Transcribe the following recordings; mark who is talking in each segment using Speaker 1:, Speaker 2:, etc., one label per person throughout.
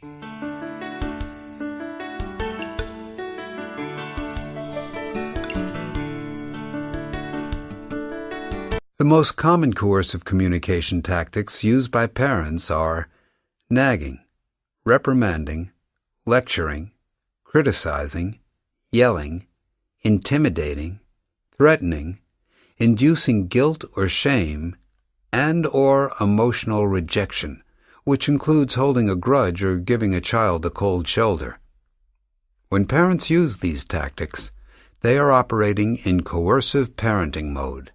Speaker 1: The most common coercive communication tactics used by parents are nagging, reprimanding, lecturing, criticizing, yelling, intimidating, threatening, inducing guilt or shame, and/or emotional rejection, which includes holding a grudge or giving a child a cold shoulder. When parents use these tactics, they are operating in coercive parenting mode.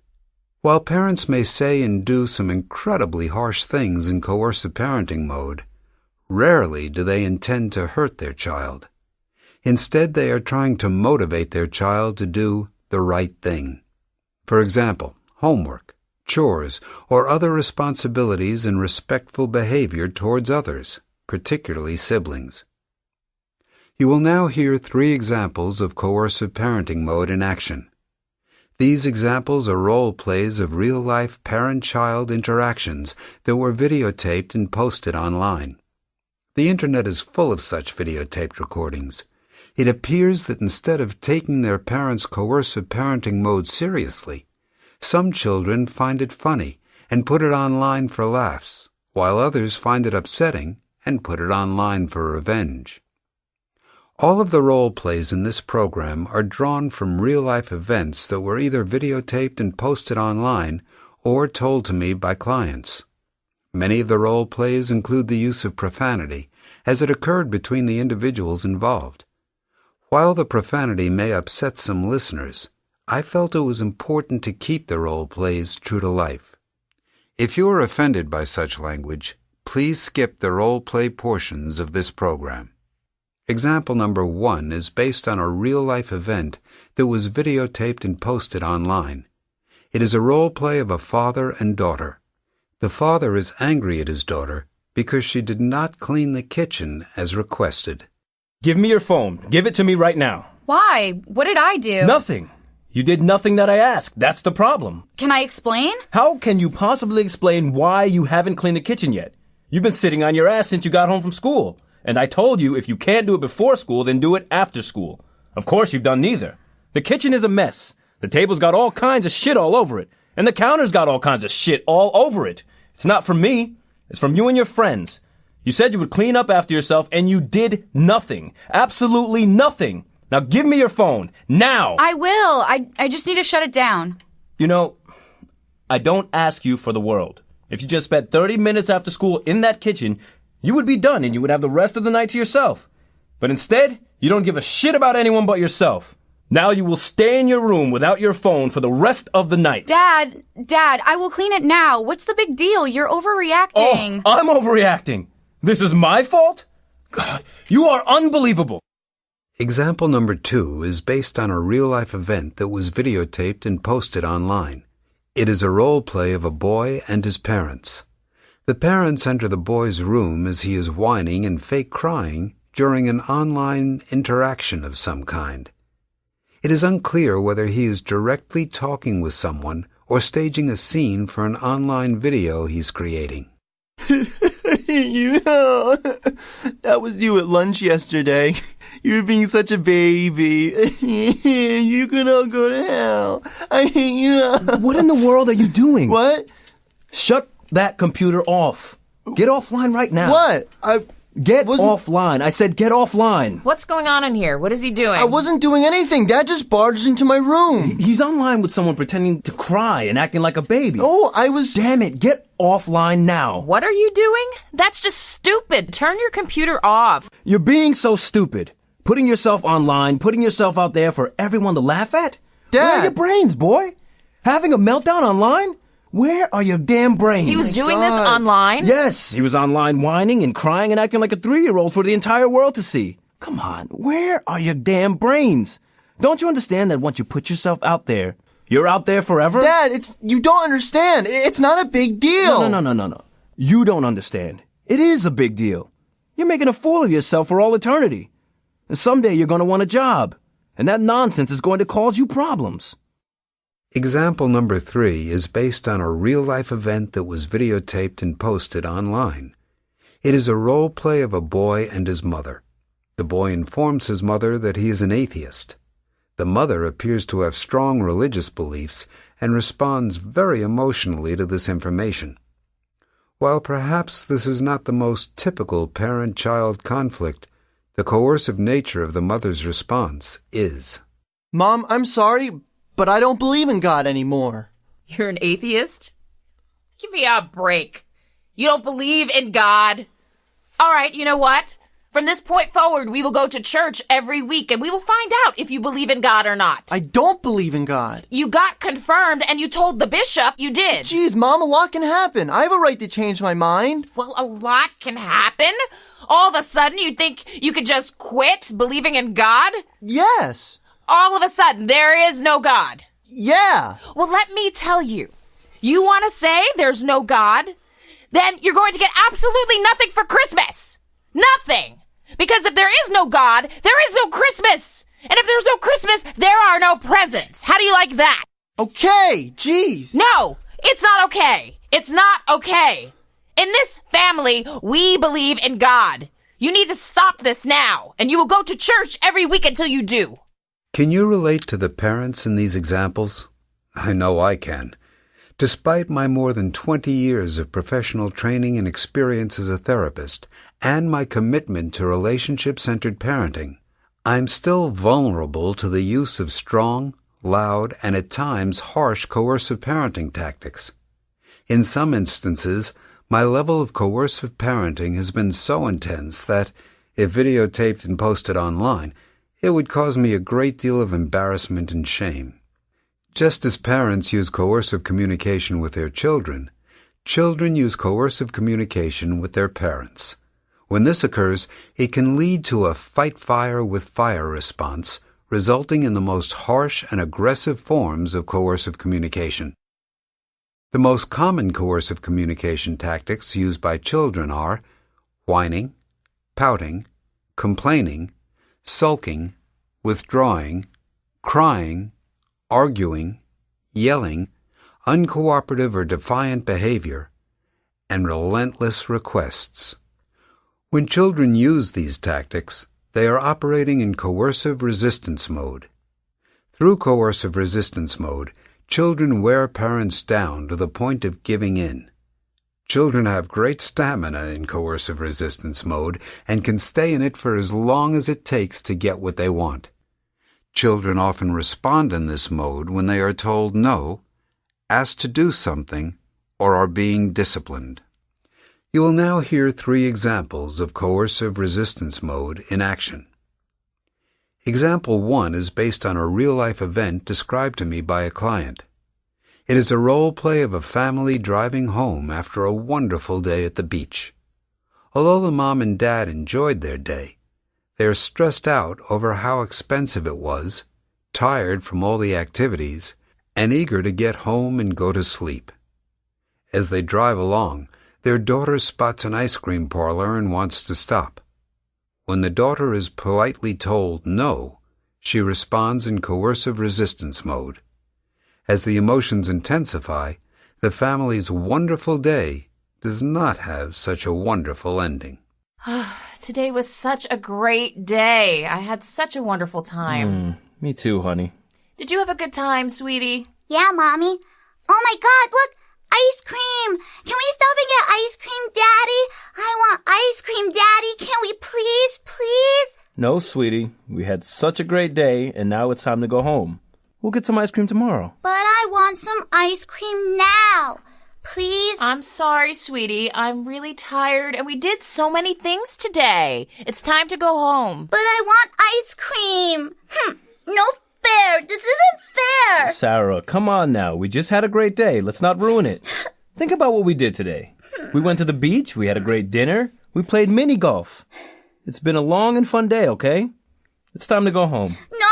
Speaker 1: While parents may say and do some incredibly harsh things in coercive parenting mode, rarely do they intend to hurt their child. Instead, they are trying to motivate their child to do the right thing. For example, homework, chores, or other responsibilities and respectful behavior towards others, particularly siblings. You will now hear 3 examples of coercive parenting mode in action. These examples are role plays of real-life parent-child interactions that were videotaped and posted online. The Internet is full of such videotaped recordings. It appears that instead of taking their parents' coercive parenting mode seriously, some children find it funny and put it online for laughs, while others find it upsetting and put it online for revenge. All of the role plays in this program are drawn from real-life events that were either videotaped and posted online or told to me by clients. Many of the role plays include the use of profanity, as it occurred between the individuals involved. While the profanity may upset some listeners, I felt it was important to keep the role plays true to life. If you are offended by such language, please skip the role play portions of this program. Example number 1 is based on a real-life event that was videotaped and posted online. It is a role play of a father and daughter. The father is angry at his daughter because she did not clean the kitchen as requested.
Speaker 2: Give me your phone. Give it to me right now.
Speaker 3: Why? What did I do?
Speaker 2: Nothing. You did nothing that I asked. That's the problem.
Speaker 3: Can I explain?
Speaker 2: How can you possibly explain why you haven't cleaned the kitchen yet? You've been sitting on your ass since you got home from school. And I told you if you can't do it before school, then do it after school. Of course, you've done neither. The kitchen is a mess. The table's got all kinds of shit all over it. And the counter's got all kinds of shit all over it. It's not from me. It's from you and your friends. You said you would clean up after yourself, and you did nothing. Absolutely nothing. Now give me your phone. Now!
Speaker 3: I will. I just need to shut it down.
Speaker 2: You know, I don't ask you for the world. If you just spent 30 minutes after school in that kitchen, you would be done and you would have the rest of the night to yourself. But instead, you don't give a shit about anyone but yourself. Now you will stay in your room without your phone for the rest of the night.
Speaker 3: Dad, I will clean it now. What's the big deal? You're overreacting.
Speaker 2: Oh, I'm overreacting. This is my fault? God, you are unbelievable.
Speaker 1: Example number 2 is based on a real-life event that was videotaped and posted online. It is a role play of a boy and his parents. The parents enter the boy's room as he is whining and fake crying during an online interaction of some kind. It is unclear whether he is directly talking with someone or staging a scene for an online video he's creating.
Speaker 4: That was you at lunch yesterday. You were being such a baby. You can all go to hell. I hate you.
Speaker 2: What in the world are you doing?
Speaker 4: What?
Speaker 2: Shut that computer off. Get offline right now.
Speaker 4: What?
Speaker 2: Get offline. I said get offline.
Speaker 5: What's going on in here? What is he doing?
Speaker 4: I wasn't doing anything. Dad just barged into my room.
Speaker 2: He's online with someone pretending to cry and acting like a baby.
Speaker 4: Oh, I was...
Speaker 2: Damn it, get offline now.
Speaker 5: What are you doing? That's just stupid. Turn your computer off.
Speaker 2: You're being so stupid. Putting yourself online, putting yourself out there for everyone to laugh at?
Speaker 4: Dad!
Speaker 2: Where are your brains, boy? Having a meltdown online? Where are your damn brains?
Speaker 5: He was doing this online?
Speaker 2: Yes, he was online whining and crying and acting like a 3-year-old for the entire world to see. Come on, where are your damn brains? Don't you understand that once you put yourself out there, you're out there forever?
Speaker 4: Dad, you don't understand. It's not a big deal.
Speaker 2: No. You don't understand. It is a big deal. You're making a fool of yourself for all eternity. And someday you're going to want a job. And that nonsense is going to cause you problems.
Speaker 1: Example number 3 is based on a real-life event that was videotaped and posted online. It is a role play of a boy and his mother. The boy informs his mother that he is an atheist. The mother appears to have strong religious beliefs and responds very emotionally to this information. While perhaps this is not the most typical parent-child conflict, the coercive nature of the mother's response is.
Speaker 4: Mom, I'm sorry, but I don't believe in God anymore.
Speaker 5: You're an atheist? Give me a break. You don't believe in God? All right, you know what? From this point forward, we will go to church every week and we will find out if you believe in God or not.
Speaker 4: I don't believe in God.
Speaker 5: You got confirmed and you told the bishop you did.
Speaker 4: Jeez, Mom, a lot can happen. I have a right to change my mind.
Speaker 5: Well, a lot can happen. All of a sudden, you think you could just quit believing in God?
Speaker 4: Yes.
Speaker 5: All of a sudden, there is no God.
Speaker 4: Yeah.
Speaker 5: Well, let me tell you. You want to say there's no God? Then you're going to get absolutely nothing for Christmas. Nothing. Because if there is no God, there is no Christmas. And if there's no Christmas, there are no presents. How do you like that?
Speaker 4: Okay, jeez.
Speaker 5: No, it's not okay. It's not okay. In this family, we believe in God. You need to stop this now, and you will go to church every week until you do.
Speaker 1: Can you relate to the parents in these examples? I know I can. Despite my more than 20 years of professional training and experience as a therapist, and my commitment to relationship-centered parenting, I'm still vulnerable to the use of strong, loud, and at times harsh coercive parenting tactics. In some instances, my level of coercive parenting has been so intense that, if videotaped and posted online, it would cause me a great deal of embarrassment and shame. Just as parents use coercive communication with their children, children use coercive communication with their parents. When this occurs, it can lead to a fight-fire-with-fire response, resulting in the most harsh and aggressive forms of coercive communication. The most common coercive communication tactics used by children are whining, pouting, complaining, sulking, withdrawing, crying, arguing, yelling, uncooperative or defiant behavior, and relentless requests. When children use these tactics, they are operating in coercive resistance mode. Through coercive resistance mode, children wear parents down to the point of giving in. Children have great stamina in coercive resistance mode and can stay in it for as long as it takes to get what they want. Children often respond in this mode when they are told no, asked to do something, or are being disciplined. You will now hear 3 examples of coercive resistance mode in action. Example 1 is based on a real-life event described to me by a client. It is a role play of a family driving home after a wonderful day at the beach. Although the mom and dad enjoyed their day, they are stressed out over how expensive it was, tired from all the activities, and eager to get home and go to sleep. As they drive along, their daughter spots an ice cream parlor and wants to stop. When the daughter is politely told no, she responds in coercive resistance mode. As the emotions intensify, the family's wonderful day does not have such a wonderful ending.
Speaker 5: Today was such a great day. I had such a wonderful time.
Speaker 2: Me too, honey.
Speaker 5: Did you have a good time, sweetie?
Speaker 6: Yeah, Mommy. Oh my God, look! Ice cream! Can we stop and get ice cream, Daddy? I want ice cream, Daddy. Can we please?
Speaker 2: No, sweetie. We had such a great day, and now it's time to go home. We'll get some ice cream tomorrow.
Speaker 6: But I want some ice cream now. Please?
Speaker 5: I'm sorry, sweetie. I'm really tired, and we did so many things today. It's time to go home.
Speaker 6: But I want ice cream. No fair. This isn't fair.
Speaker 2: Sarah, come on now. We just had a great day. Let's not ruin it. Think about what we did today. We went to the beach. We had a great dinner. We played mini golf. It's been a long and fun day, okay? It's time to go home.
Speaker 6: No.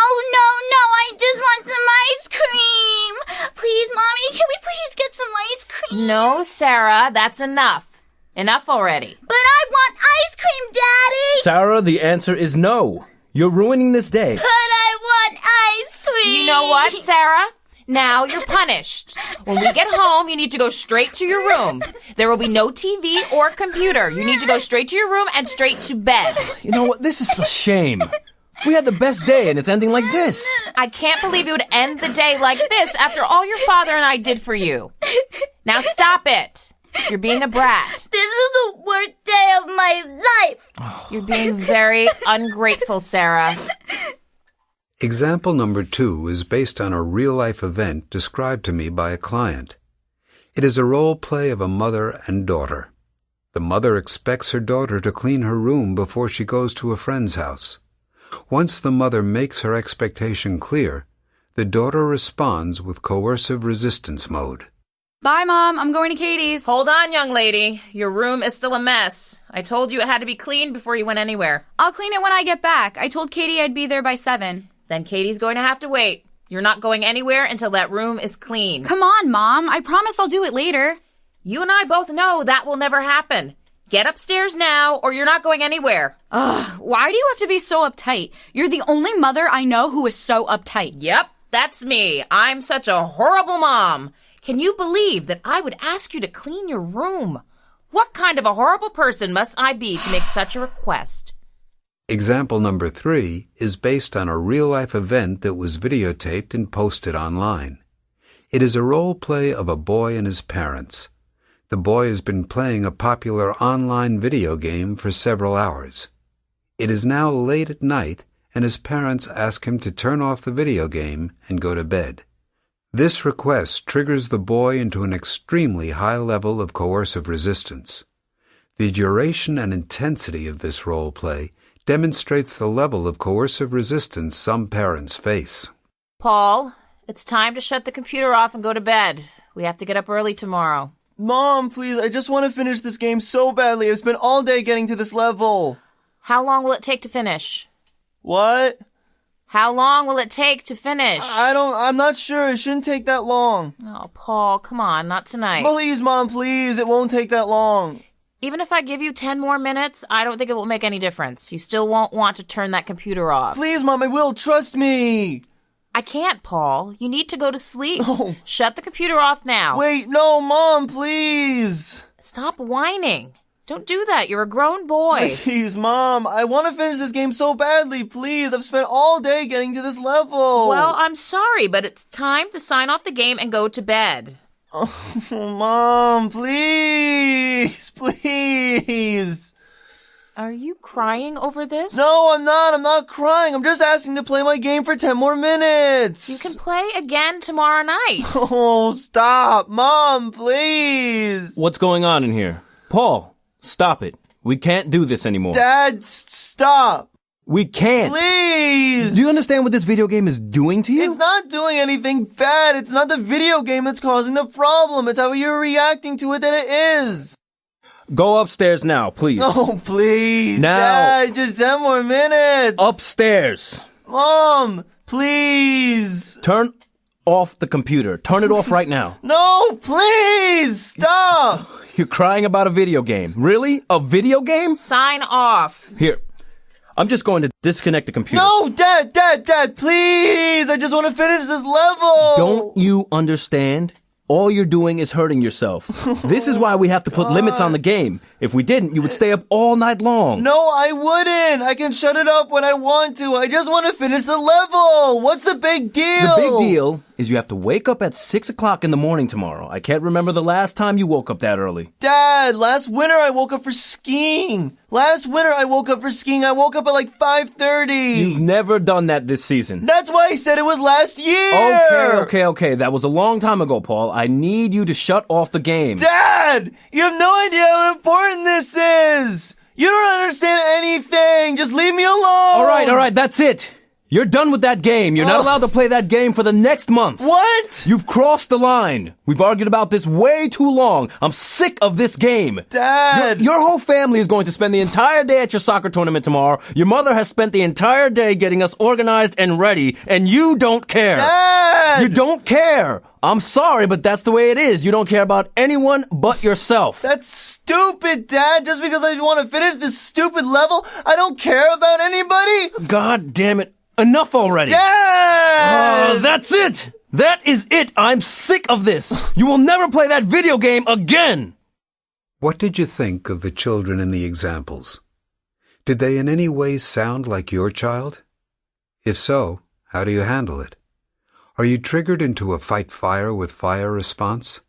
Speaker 6: I just want some ice cream. Please, Mommy, can we please get some ice cream?
Speaker 5: No, Sarah, that's enough. Enough already.
Speaker 6: But I want ice cream, Daddy.
Speaker 2: Sarah, the answer is no. You're ruining this day.
Speaker 6: But I want ice cream.
Speaker 5: You know what, Sarah? Now you're punished. When we get home, you need to go straight to your room. There will be no TV or computer. You need to go straight to your room and straight to bed.
Speaker 2: You know what? This is a shame. We had the best day and it's ending like this.
Speaker 5: I can't believe you would end the day like this after all your father and I did for you. Now stop it. You're being a brat.
Speaker 6: This is the worst day of my life.
Speaker 5: You're being very ungrateful, Sarah.
Speaker 1: Example number 2 is based on a real-life event described to me by a client. It is a role play of a mother and daughter. The mother expects her daughter to clean her room before she goes to a friend's house. Once the mother makes her expectation clear, the daughter responds with coercive resistance mode.
Speaker 3: Bye, Mom. I'm going to Katie's.
Speaker 5: Hold on, young lady. Your room is still a mess. I told you it had to be cleaned before you went anywhere.
Speaker 3: I'll clean it when I get back. I told Katie I'd be there by 7.
Speaker 5: Then Katie's going to have to wait. You're not going anywhere until that room is clean.
Speaker 3: Come on, Mom. I promise I'll do it later.
Speaker 5: You and I both know that will never happen. Get upstairs now, or you're not going anywhere.
Speaker 3: Ugh, why do you have to be so uptight? You're the only mother I know who is so uptight.
Speaker 5: Yep, that's me. I'm such a horrible mom. Can you believe that I would ask you to clean your room? What kind of a horrible person must I be to make such a request?
Speaker 1: Example number 3 is based on a real-life event that was videotaped and posted online. It is a role play of a boy and his parents. The boy has been playing a popular online video game for several hours. It is now late at night, and his parents ask him to turn off the video game and go to bed. This request triggers the boy into an extremely high level of coercive resistance. The duration and intensity of this role play demonstrates the level of coercive resistance some parents face.
Speaker 5: Paul, it's time to shut the computer off and go to bed. We have to get up early tomorrow.
Speaker 4: Mom, please, I just want to finish this game so badly. I've spent all day getting to this level.
Speaker 5: How long will it take to finish?
Speaker 4: What?
Speaker 5: How long will it take to finish?
Speaker 4: I'm not sure. It shouldn't take that long.
Speaker 5: Oh, Paul, come on, not tonight.
Speaker 4: Please, Mom, please. It won't take that long.
Speaker 5: Even if I give you 10 more minutes, I don't think it will make any difference. You still won't want to turn that computer off.
Speaker 4: Please, Mom, I will. Trust me.
Speaker 5: I can't, Paul. You need to go to sleep.
Speaker 4: No.
Speaker 5: Shut the computer off now.
Speaker 4: Wait, no, Mom, please.
Speaker 5: Stop whining. Don't do that. You're a grown boy.
Speaker 4: Please, Mom. I want to finish this game so badly. Please, I've spent all day getting to this level.
Speaker 5: Well, I'm sorry, but it's time to sign off the game and go to bed.
Speaker 4: Oh, Mom, please, please.
Speaker 5: Are you crying over this?
Speaker 4: No, I'm not. I'm not crying. I'm just asking to play my game for 10 more minutes.
Speaker 5: You can play again tomorrow night.
Speaker 4: Oh, stop. Mom, please.
Speaker 2: What's going on in here? Paul, stop it. We can't do this anymore.
Speaker 4: Dad, stop.
Speaker 2: We can't.
Speaker 4: Please.
Speaker 2: Do you understand what this video game is doing to you?
Speaker 4: It's not doing anything bad. It's not the video game that's causing the problem. It's how you're reacting to it that it is.
Speaker 2: Go upstairs now, please.
Speaker 4: No, please.
Speaker 2: Now.
Speaker 4: Dad, just 10 more minutes.
Speaker 2: Upstairs.
Speaker 4: Mom, please.
Speaker 2: Turn off the computer. Turn it off right now.
Speaker 4: No, please. Stop.
Speaker 2: You're crying about a video game. Really? A video game?
Speaker 5: Sign off.
Speaker 2: Here. I'm just going to disconnect the computer.
Speaker 4: No, Dad, please. I just want to finish this level.
Speaker 2: Don't you understand? All you're doing is hurting yourself. This is why we have to put limits on the game. If we didn't, you would stay up all night long.
Speaker 4: No, I wouldn't. I can shut it off when I want to. I just want to finish the level. What's the big deal?
Speaker 2: The big deal is you have to wake up at 6 o'clock in the morning tomorrow. I can't remember the last time you woke up that early.
Speaker 4: Dad, last winter I woke up for skiing. I woke up at like 5:30.
Speaker 2: You've never done that this season.
Speaker 4: That's why I said it was last year.
Speaker 2: Okay. That was a long time ago, Paul. I need you to shut off the game.
Speaker 4: Dad, you have no idea how important this is. You don't understand anything. Just leave me alone.
Speaker 2: All right, that's it. You're done with that game. You're not allowed to play that game for the next month.
Speaker 4: What?
Speaker 2: You've crossed the line. We've argued about this way too long. I'm sick of this game.
Speaker 4: Dad.
Speaker 2: Your whole family is going to spend the entire day at your soccer tournament tomorrow. Your mother has spent the entire day getting us organized and ready, and you don't care.
Speaker 4: Dad.
Speaker 2: You don't care. I'm sorry, but that's the way it is. You don't care about anyone but yourself.
Speaker 4: That's stupid, Dad. Just because I want to finish this stupid level, I don't care about anybody.
Speaker 2: God damn it. Enough already.
Speaker 4: Dad!
Speaker 2: That's it. That is it! I'm sick of this! You will never play that video game again!
Speaker 1: What did you think of the children in the examples? Did they in any way sound like your child? If so, how do you handle it? Are you triggered into a fight fire with fire response?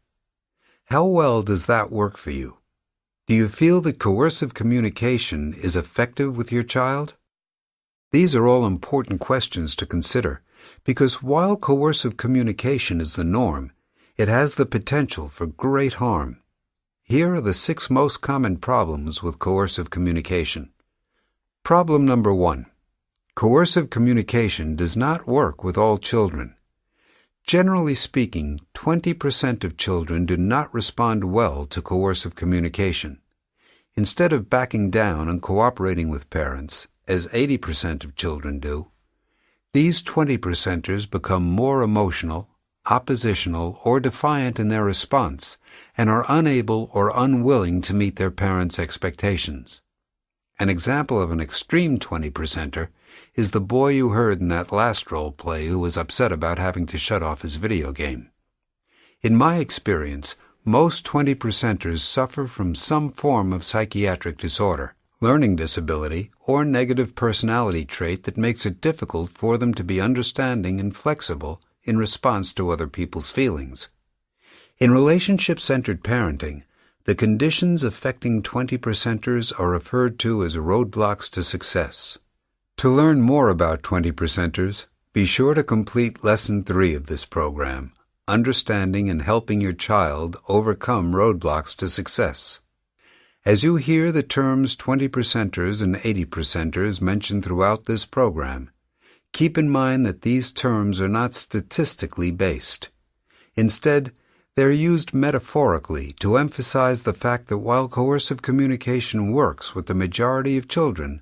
Speaker 1: How well does that work for you? Do you feel that coercive communication is effective with your child? These are all important questions to consider, because while coercive communication is the norm, it has the potential for great harm. Here are the 6 most common problems with coercive communication. Problem number 1. Coercive communication does not work with all children. Generally speaking, 20% of children do not respond well to coercive communication. Instead of backing down and cooperating with parents, as 80% of children do, these 20%ers become more emotional, oppositional, or defiant in their response, and are unable or unwilling to meet their parents' expectations. An example of an extreme 20%er is the boy you heard in that last role play who was upset about having to shut off his video game. In my experience, most 20%ers suffer from some form of psychiatric disorder, learning disability, or negative personality trait that makes it difficult for them to be understanding and flexible in response to other people's feelings. In relationship-centered parenting, the conditions affecting 20%ers are referred to as roadblocks to success. To learn more about 20%ers, be sure to complete Lesson 3 of this program, Understanding and Helping Your Child Overcome Roadblocks to Success. As you hear the terms 20%ers and 80%ers mentioned throughout this program, keep in mind that these terms are not statistically based. Instead, they are used metaphorically to emphasize the fact that while coercive communication works with the majority of children,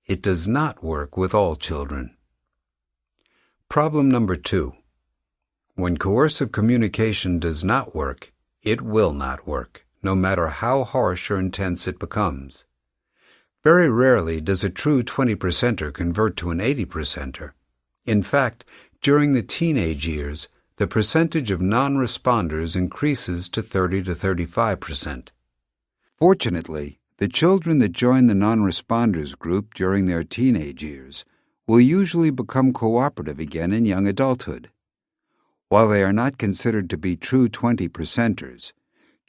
Speaker 1: it does not work with all children. Problem number 2. When coercive communication does not work, it will not work, no matter how harsh or intense it becomes. Very rarely does a true 20%er convert to an 80%er. In fact, during the teenage years, the percentage of non-responders increases to 30 to 35%. Fortunately, the children that join the non-responders group during their teenage years will usually become cooperative again in young adulthood. While they are not considered to be true 20%ers,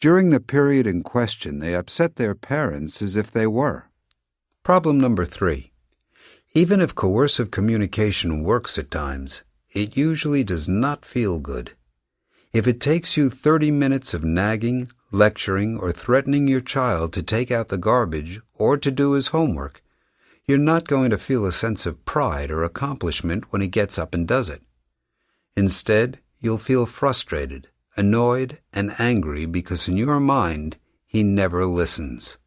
Speaker 1: during the period in question they upset their parents as if they were. Problem number 3. Even if coercive communication works at times, it usually does not feel good. If it takes you 30 minutes of nagging, lecturing, or threatening your child to take out the garbage or to do his homework, you're not going to feel a sense of pride or accomplishment when he gets up and does it. Instead, you'll feel frustrated, annoyed, and angry because in your mind, he never listens.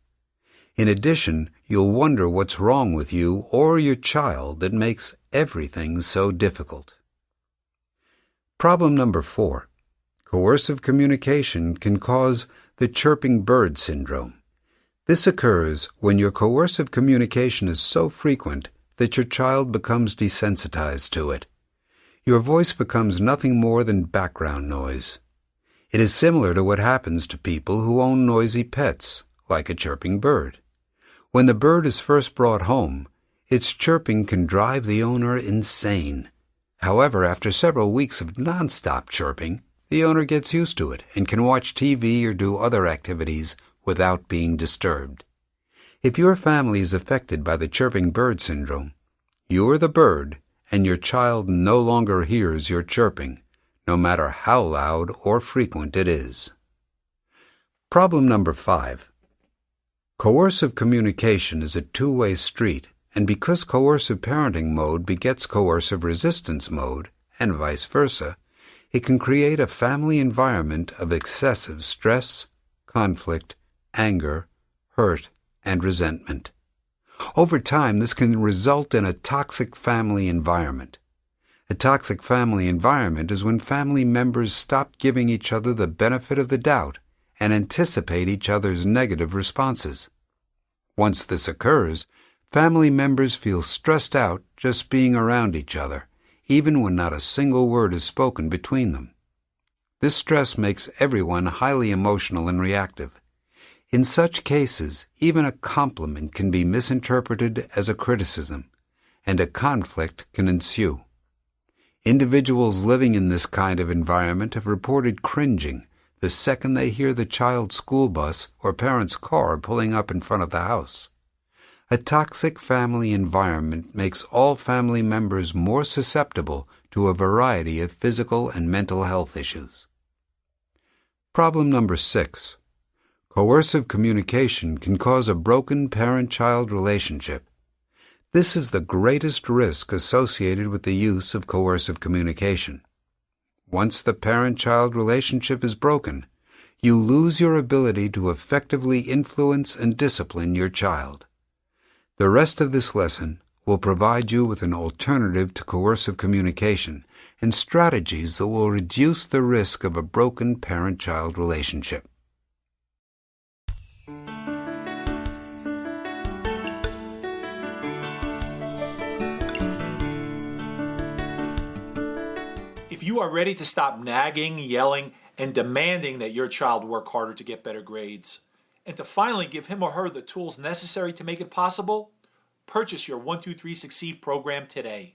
Speaker 1: In addition, you'll wonder what's wrong with you or your child that makes everything so difficult. Problem number 4. Coercive communication can cause the chirping bird syndrome. This occurs when your coercive communication is so frequent that your child becomes desensitized to it. Your voice becomes nothing more than background noise. It is similar to what happens to people who own noisy pets, like a chirping bird. When the bird is first brought home, its chirping can drive the owner insane. However, after several weeks of non-stop chirping, the owner gets used to it and can watch TV or do other activities without being disturbed. If your family is affected by the chirping bird syndrome, you're the bird and your child no longer hears your chirping, no matter how loud or frequent it is. Problem number 5. Coercive communication is a two-way street, and because coercive parenting mode begets coercive resistance mode, and vice versa, it can create a family environment of excessive stress, conflict, anger, hurt, and resentment. Over time, this can result in a toxic family environment. A toxic family environment is when family members stop giving each other the benefit of the doubt and anticipate each other's negative responses. Once this occurs, family members feel stressed out just being around each other, even when not a single word is spoken between them. This stress makes everyone highly emotional and reactive. In such cases, even a compliment can be misinterpreted as a criticism, and a conflict can ensue. Individuals living in this kind of environment have reported cringing the second they hear the child's school bus or parent's car pulling up in front of the house. A toxic family environment makes all family members more susceptible to a variety of physical and mental health issues. Problem number 6. Coercive communication can cause a broken parent-child relationship. This is the greatest risk associated with the use of coercive communication. Once the parent-child relationship is broken, you lose your ability to effectively influence and discipline your child. The rest of this lesson will provide you with an alternative to coercive communication and strategies that will reduce the risk of a broken parent-child relationship.
Speaker 7: If you are ready to stop nagging, yelling, and demanding that your child work harder to get better grades, and to finally give him or her the tools necessary to make it possible, purchase your 1, 2, 3 Succeed program today.